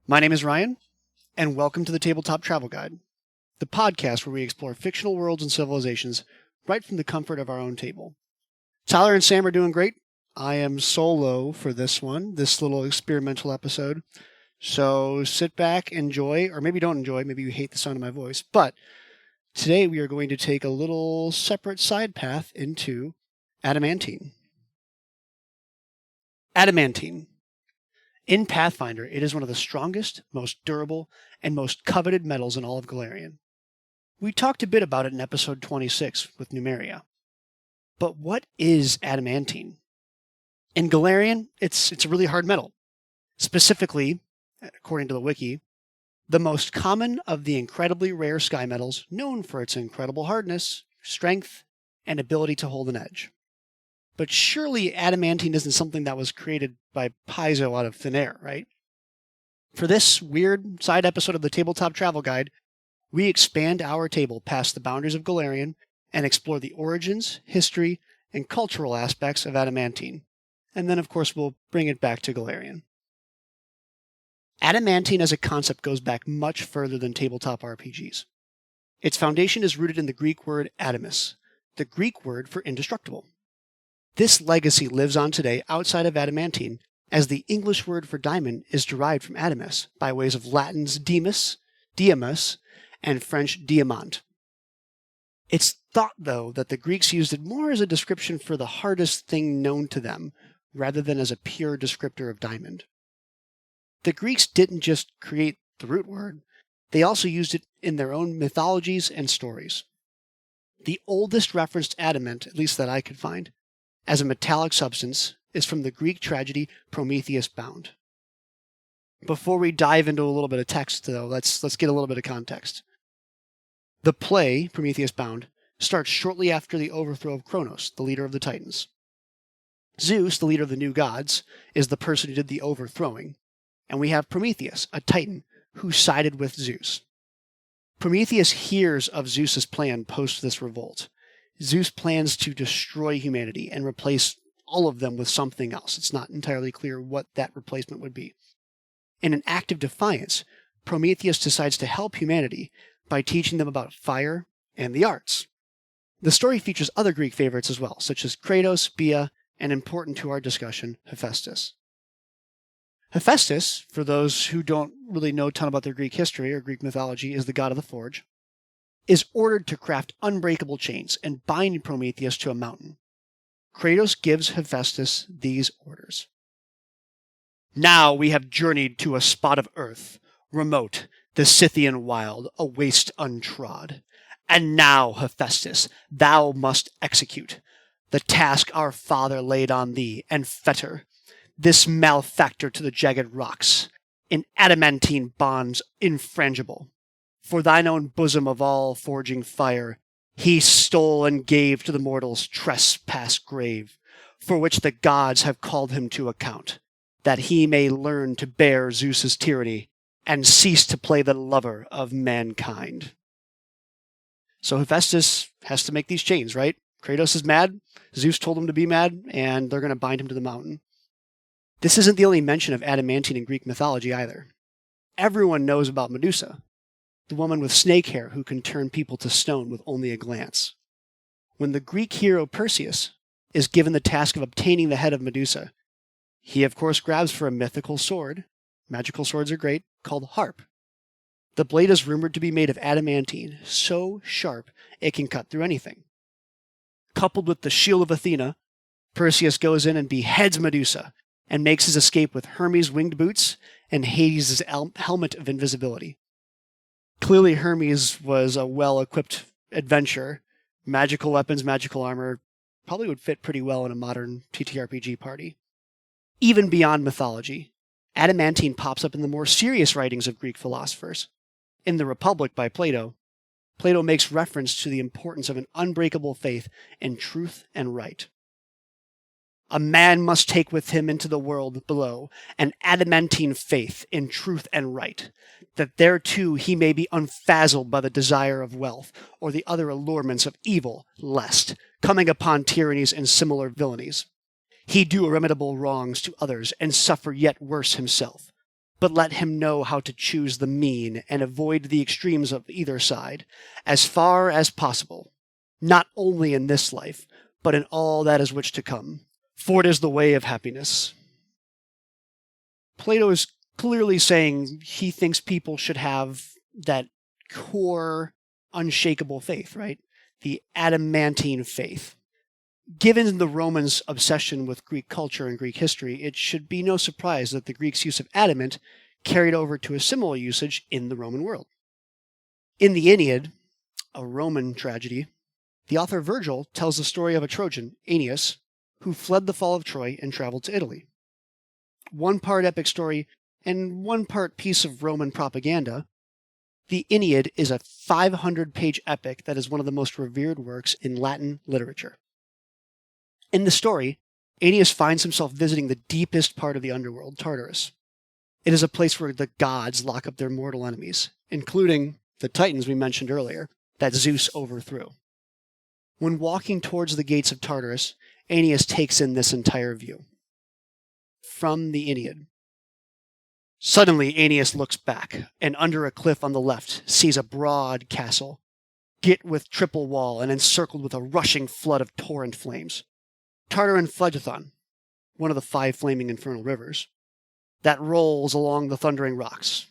My name is Ryan, and welcome to the Tabletop Travel Guide, the podcast where we explore fictional worlds and civilizations right from the comfort of our own table. Tyler and Sam are doing great. I am solo for this little experimental episode. So sit back, enjoy, or maybe don't enjoy, maybe you hate the sound of my voice. But today we are going to take a little separate side path into Adamantine. Adamantine. In Pathfinder, it is one of the strongest, most durable, and most coveted metals in all of Golarion. We talked a bit about it in episode 26 with Numeria. But what is adamantine? In Golarion, it's a really hard metal. Specifically, according to the wiki, the most common of the incredibly rare sky metals known for its incredible hardness, strength, and ability to hold an edge. But surely adamantine isn't something that was created by Paizo out of thin air, right? For this weird side episode of the Tabletop Travel Guide, we expand our table past the boundaries of Golarion and explore the origins, history, and cultural aspects of adamantine. And then, of course, we'll bring it back to Golarion. Adamantine as a concept goes back much further than tabletop RPGs. Its foundation is rooted in the Greek word adamus, the Greek word for indestructible. This legacy lives on today outside of adamantine, as the English word for diamond is derived from adamus by ways of Latin's demus, diamus, and French diamant. It's thought, though, that the Greeks used it more as a description for the hardest thing known to them, rather than as a pure descriptor of diamond. The Greeks didn't just create the root word, they also used it in their own mythologies and stories. The oldest referenced adamant, at least that I could find, as a metallic substance is from the Greek tragedy Prometheus Bound. Before we dive into a little bit of text, though, let's get a little bit of context. The play, Prometheus Bound, starts shortly after the overthrow of Kronos, the leader of the Titans. Zeus, the leader of the new gods, is the person who did the overthrowing, and we have Prometheus, a Titan, who sided with Zeus. Prometheus hears of Zeus's plan post this revolt. Zeus plans to destroy humanity and replace all of them with something else. It's not entirely clear what that replacement would be. In an act of defiance, Prometheus decides to help humanity by teaching them about fire and the arts. The story features other Greek favorites as well, such as Kratos, Bia, and important to our discussion, Hephaestus. Hephaestus, for those who don't really know a ton about their Greek history or Greek mythology, is the god of the forge, is ordered to craft unbreakable chains and bind Prometheus to a mountain. Kratos gives Hephaestus these orders. Now we have journeyed to a spot of earth, remote, the Scythian wild, a waste untrod. And now, Hephaestus, thou must execute the task our father laid on thee, and fetter this malefactor to the jagged rocks, in adamantine bonds infrangible. For thine own bosom of all forging fire, he stole and gave to the mortals trespass grave, for which the gods have called him to account, that he may learn to bear Zeus's tyranny, and cease to play the lover of mankind. So Hephaestus has to make these chains, right? Kratos is mad, Zeus told him to be mad, and they're going to bind him to the mountain. This isn't the only mention of adamantine in Greek mythology either. Everyone knows about Medusa, the woman with snake hair who can turn people to stone with only a glance. When the Greek hero Perseus is given the task of obtaining the head of Medusa, he of course grabs for a mythical sword, magical swords are great, called harp. The blade is rumored to be made of adamantine, so sharp it can cut through anything. Coupled with the shield of Athena, Perseus goes in and beheads Medusa, and makes his escape with Hermes' winged boots and Hades' helmet of invisibility. Clearly, Hermes was a well-equipped adventurer. Magical weapons, magical armor probably would fit pretty well in a modern TTRPG party. Even beyond mythology, adamantine pops up in the more serious writings of Greek philosophers. In The Republic by Plato, Plato makes reference to the importance of an unbreakable faith in truth and right. A man must take with him into the world below an adamantine faith in truth and right, that thereto he may be unfazzled by the desire of wealth or the other allurements of evil, lest, coming upon tyrannies and similar villainies, he do irremediable wrongs to others and suffer yet worse himself. but let him know how to choose the mean and avoid the extremes of either side, as far as possible, not only in this life, but in all that is which to come. For it is the way of happiness. Plato is clearly saying he thinks people should have that core, unshakable faith, right? The Adamantine faith. Given the Romans' obsession with Greek culture and Greek history, it should be no surprise that the Greeks' use of adamant carried over to a similar usage in the Roman world. In the Aeneid, a Roman tragedy, the author Virgil tells the story of a Trojan, Aeneas, who fled the fall of Troy and traveled to Italy. One part epic story and one part piece of Roman propaganda, the Aeneid is a 500-page epic that is one of the most revered works in Latin literature. In the story, Aeneas finds himself visiting the deepest part of the underworld, Tartarus. It is a place where the gods lock up their mortal enemies, including the Titans we mentioned earlier, that Zeus overthrew. When walking towards the gates of Tartarus, Aeneas takes in this entire view. From the Aeneid. Suddenly, Aeneas looks back, and under a cliff on the left sees a broad castle, girt with triple wall and encircled with a rushing flood of torrent flames. Tartar and Phlegethon, one of the 5 flaming infernal rivers, that rolls along the thundering rocks.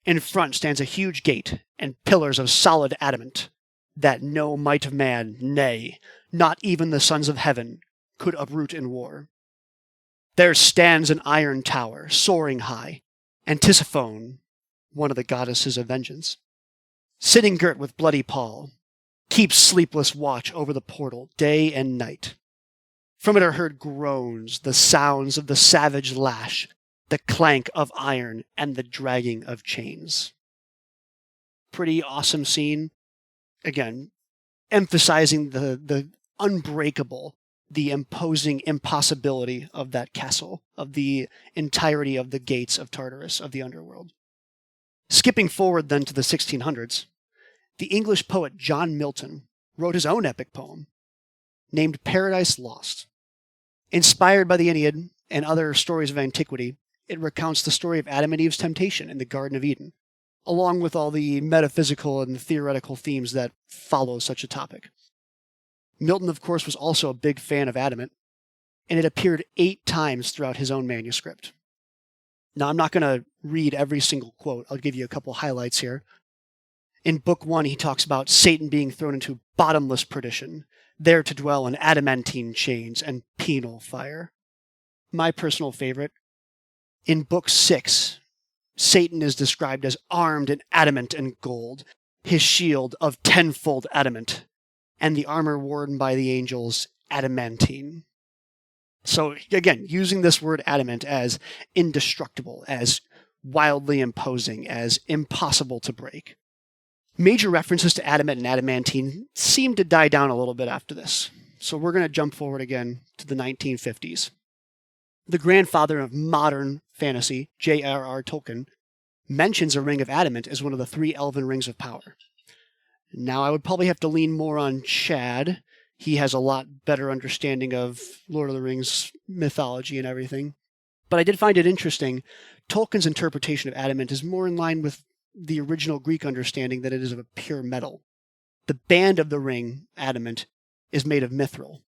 In front stands a huge gate and pillars of solid adamant that no might of man, nay, not even the sons of heaven, could uproot in war. There stands an iron tower, soaring high, and Tisiphone, one of the goddesses of vengeance, sitting girt with bloody pall, keeps sleepless watch over the portal day and night. From it are heard groans, the sounds of the savage lash, the clank of iron, and the dragging of chains. Pretty awesome scene. Again, emphasizing the unbreakable, the imposing impossibility of that castle, of the entirety of the gates of Tartarus, of the underworld. Skipping forward then to the 1600s, the English poet John Milton wrote his own epic poem, named Paradise Lost. Inspired by the Aeneid and other stories of antiquity, it recounts the story of Adam and Eve's temptation in the Garden of Eden, along with all the metaphysical and theoretical themes that follow such a topic. Milton, of course, was also a big fan of adamant, and it appeared 8 times throughout his own manuscript. Now, I'm not going to read every single quote. I'll give you a couple highlights here. In Book 1, he talks about Satan being thrown into bottomless perdition, there to dwell in adamantine chains and penal fire. My personal favorite, in Book 6, Satan is described as armed in adamant and gold, his shield of 10-fold adamant, and the armor worn by the angels, adamantine. So again, using this word adamant as indestructible, as wildly imposing, as impossible to break. Major references to adamant and adamantine seem to die down a little bit after this. So we're going to jump forward again to the 1950s. The grandfather of modern fantasy, J.R.R. Tolkien, mentions a ring of adamant as one of the 3 elven rings of power. Now, I would probably have to lean more on Chad. He has a lot better understanding of Lord of the Rings mythology and everything. But I did find it interesting. Tolkien's interpretation of adamant is more in line with the original Greek understanding that it is of a pure metal. The band of the ring, adamant, is made of mithril,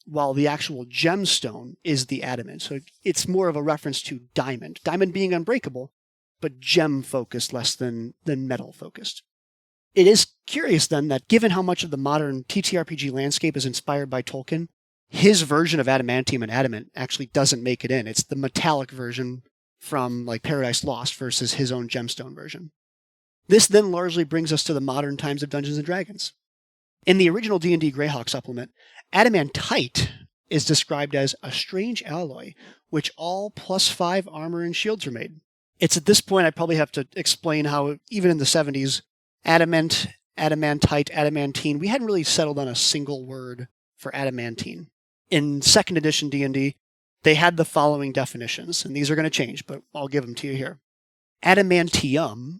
while the actual gemstone is the adamant. So it's more of a reference to diamond. Diamond being unbreakable, but gem-focused less than metal-focused. It is curious then that given how much of the modern TTRPG landscape is inspired by Tolkien, his version of adamantium and adamant actually doesn't make it in. It's the metallic version from like Paradise Lost versus his own gemstone version. This then largely brings us to the modern times of Dungeons & Dragons. In the original D&D Greyhawk supplement, adamantite is described as a strange alloy, which all +5 armor and shields are made. It's at this point I probably have to explain how, even in the 70s, adamant, adamantite, adamantine, we hadn't really settled on a single word for adamantine. In 2nd edition D&D, they had the following definitions, and these are going to change, but I'll give them to you here. Adamantium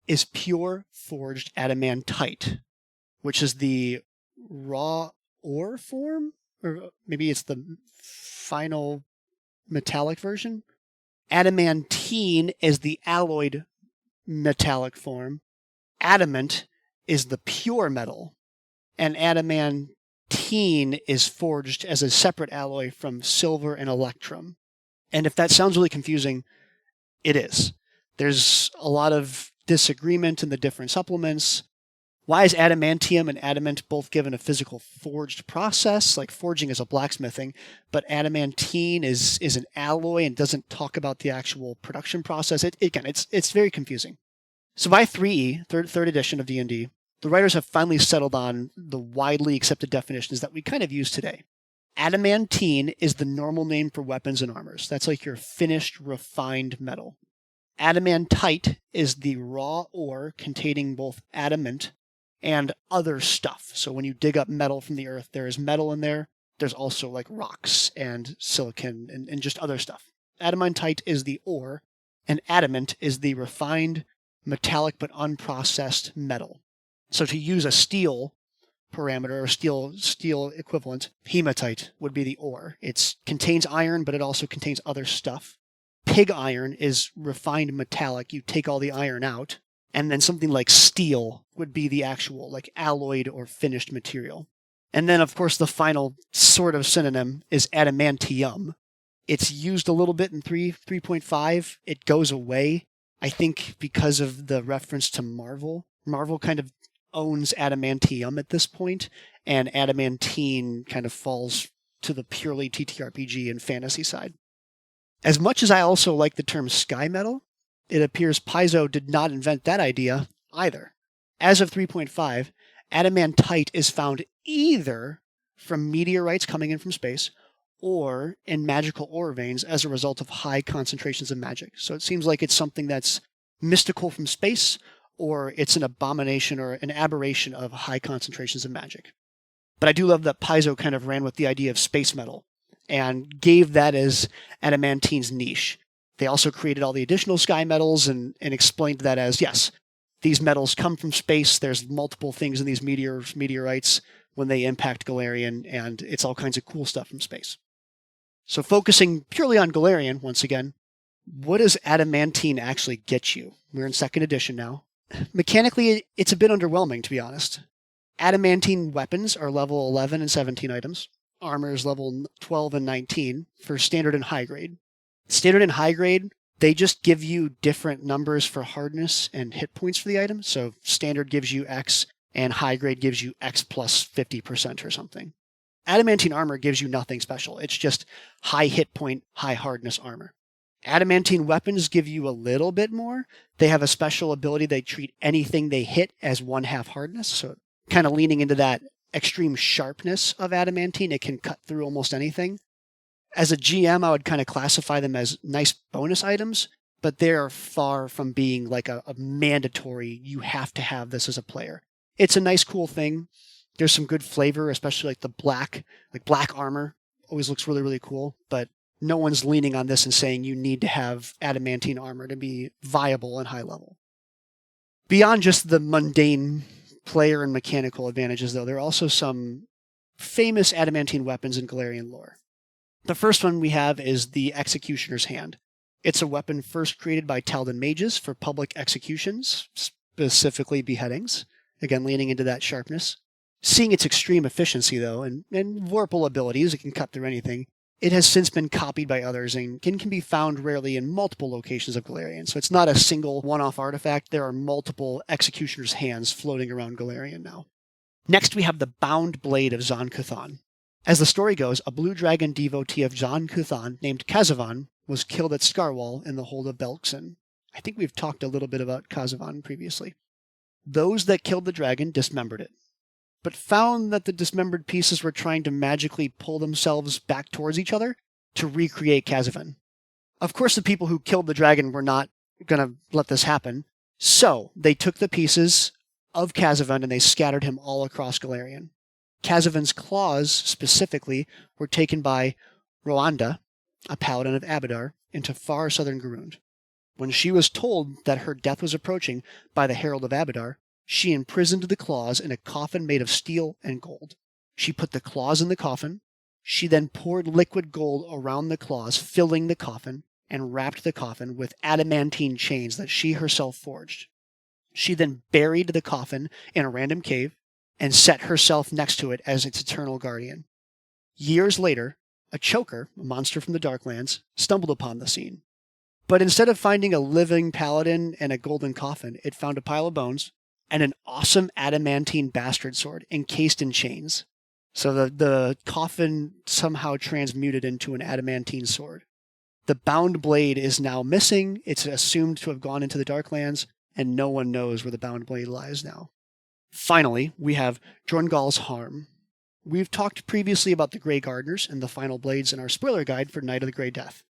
is pure forged adamantite, which is the raw ore form? Or maybe it's the final metallic version? Adamantine is the alloyed metallic form. Adamant is the pure metal. And adamantine is forged as a separate alloy from silver and electrum. And if that sounds really confusing, it is. There's a lot of disagreement in the different supplements. Why is adamantium and adamant both given a physical forged process? Like forging is a blacksmithing, but adamantine is an alloy and doesn't talk about the actual production process. It's very confusing. So by 3E, third edition of D&D, the writers have finally settled on the widely accepted definitions that we kind of use today. Adamantine is the normal name for weapons and armors. That's like your finished, refined metal. Adamantite is the raw ore containing both adamant and other stuff. So when you dig up metal from the earth, there is metal in there. There's also like rocks and silicon and just other stuff. Adamantite is the ore, and adamant is the refined, metallic but unprocessed metal. So to use a steel parameter or steel equivalent, hematite would be the ore. It contains iron, but it also contains other stuff. Pig iron is refined metallic. You take all the iron out. And then something like steel would be the actual like alloyed or finished material. And then, of course, the final sort of synonym is adamantium. It's used a little bit in 3.5. It goes away, I think, because of the reference to Marvel. Marvel kind of owns adamantium at this point, and adamantine kind of falls to the purely TTRPG and fantasy side. As much as I also like the term sky metal, it appears Paizo did not invent that idea either. As of 3.5, adamantite is found either from meteorites coming in from space or in magical ore veins as a result of high concentrations of magic. So it seems like it's something that's mystical from space, or it's an abomination or an aberration of high concentrations of magic. But I do love that Paizo kind of ran with the idea of space metal and gave that as adamantine's niche. They also created all the additional sky metals and explained that as, yes, these metals come from space. There's multiple things in these meteorites when they impact Golarion, and it's all kinds of cool stuff from space. So focusing purely on Golarion, once again, what does adamantine actually get you? We're in 2nd edition now. Mechanically, it's a bit underwhelming, to be honest. Adamantine weapons are level 11 and 17 items. Armor is level 12 and 19 for standard and high grade. Standard and high grade, they just give you different numbers for hardness and hit points for the item. So standard gives you X, and high grade gives you X plus 50% or something. Adamantine armor gives you nothing special. It's just high hit point, high hardness armor. Adamantine weapons give you a little bit more. They have a special ability. They treat anything they hit as 1/2 hardness. So kind of leaning into that extreme sharpness of adamantine, it can cut through almost anything. As a GM, I would kind of classify them as nice bonus items, but they're far from being like a mandatory, you have to have this as a player. It's a nice, cool thing. There's some good flavor, especially like the black armor always looks really, really cool, but no one's leaning on this and saying you need to have adamantine armor to be viable and high level. Beyond just the mundane player and mechanical advantages, though, there are also some famous adamantine weapons in Golarion lore. The first one we have is the Executioner's Hand. It's a weapon first created by Taldan mages for public executions, specifically beheadings. Again, leaning into that sharpness. Seeing its extreme efficiency, though, and Vorpal abilities, it can cut through anything, it has since been copied by others and can be found rarely in multiple locations of Golarion. So it's not a single one-off artifact. There are multiple Executioner's Hands floating around Golarion now. Next, we have the Bound Blade of Zon-Kuthon. As the story goes, a blue dragon devotee of Zon-Kuthon named Kazavan was killed at Scarwall in the hold of Belkzen. I think we've talked a little bit about Kazavan previously. Those that killed the dragon dismembered it, but found that the dismembered pieces were trying to magically pull themselves back towards each other to recreate Kazavan. Of course, the people who killed the dragon were not going to let this happen, so they took the pieces of Kazavan and they scattered him all across Golarion. Kazavan's claws, specifically, were taken by Roanda, a paladin of Abadar, into far southern Garund. When she was told that her death was approaching by the Herald of Abadar, she imprisoned the claws in a coffin made of steel and gold. She put the claws in the coffin. She then poured liquid gold around the claws, filling the coffin, and wrapped the coffin with adamantine chains that she herself forged. She then buried the coffin in a random cave and set herself next to it as its eternal guardian. Years later, a choker, a monster from the Darklands, stumbled upon the scene. But instead of finding a living paladin and a golden coffin, it found a pile of bones and an awesome adamantine bastard sword encased in chains. So the coffin somehow transmuted into an adamantine sword. The bound blade is now missing. It's assumed to have gone into the Darklands, and no one knows where the bound blade lies now. Finally, we have Jorngal's Harm. We've talked previously about the Grey Gardeners and the final blades in our spoiler guide for Night of the Grey Death.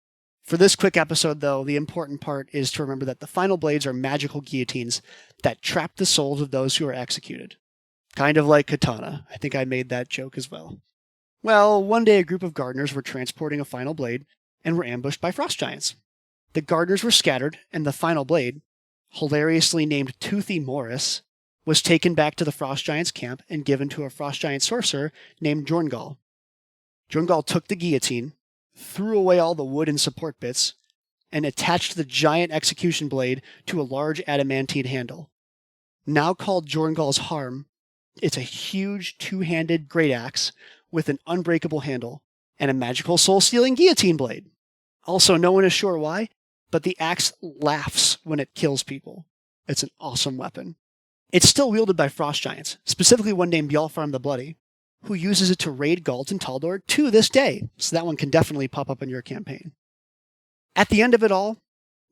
For this quick episode, though, the important part is to remember that the final blades are magical guillotines that trap the souls of those who are executed. Kind of like Katana. I think I made that joke as well. Well, one day a group of gardeners were transporting a final blade and were ambushed by frost giants. The gardeners were scattered, and the final blade, hilariously named Toothy Morris, was taken back to the frost giants' camp and given to a frost giant sorcerer named Jorngal. Jorngal took the guillotine, threw away all the wood and support bits, and attached the giant execution blade to a large adamantine handle. Now called Jorngal's Harm, it's a huge two-handed great axe with an unbreakable handle and a magical soul-stealing guillotine blade. Also, no one is sure why, but the axe laughs when it kills people. It's an awesome weapon. It's still wielded by frost giants, specifically one named Bjolfarm the Bloody, who uses it to raid Galt and Taldor to this day, so that one can definitely pop up in your campaign. At the end of it all,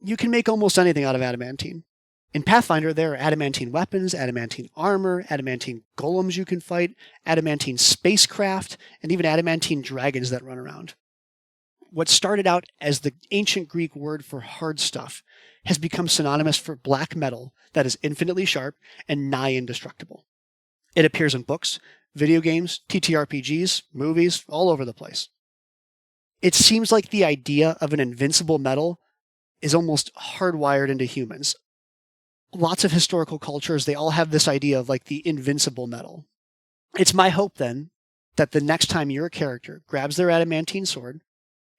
you can make almost anything out of adamantine. In Pathfinder, there are adamantine weapons, adamantine armor, adamantine golems you can fight, adamantine spacecraft, and even adamantine dragons that run around. What started out as the ancient Greek word for hard stuff has become synonymous for black metal that is infinitely sharp and nigh indestructible. It appears in books, video games, TTRPGs, movies, all over the place. It seems like the idea of an invincible metal is almost hardwired into humans. Lots of historical cultures, they all have this idea of like the invincible metal. It's my hope then that the next time your character grabs their adamantine sword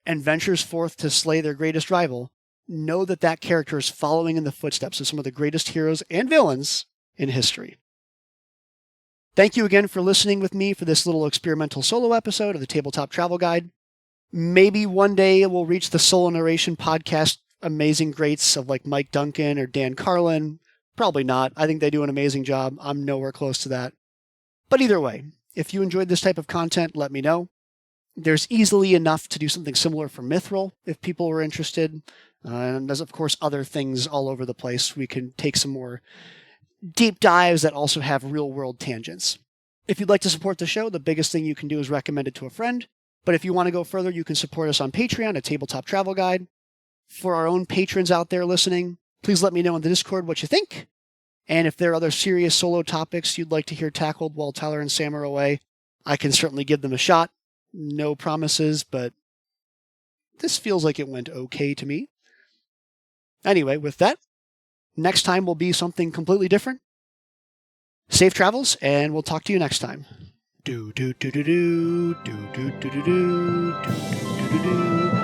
and ventures forth to slay their greatest rival, know that that character is following in the footsteps of some of the greatest heroes and villains in history. Thank you again for listening with me for this little experimental solo episode of the Tabletop Travel Guide. Maybe one day we'll reach the solo narration podcast amazing greats of like Mike Duncan or Dan Carlin. Probably not. I think they do an amazing job. I'm nowhere close to that. But either way, if you enjoyed this type of content, let me know. There's easily enough to do something similar for Mithril if people are interested. And there's, of course, other things all over the place. We can take some more deep dives that also have real-world tangents. If you'd like to support the show, the biggest thing you can do is recommend it to a friend. But if you want to go further, you can support us on Patreon at Tabletop Travel Guide. For our own patrons out there listening, please let me know in the Discord what you think. And if there are other serious solo topics you'd like to hear tackled while Tyler and Sam are away, I can certainly give them a shot. No promises, but this feels like it went okay to me. Anyway, with that, next time will be something completely different. Safe travels, and we'll talk to you next time. Do do do do do do do do do do do do do do.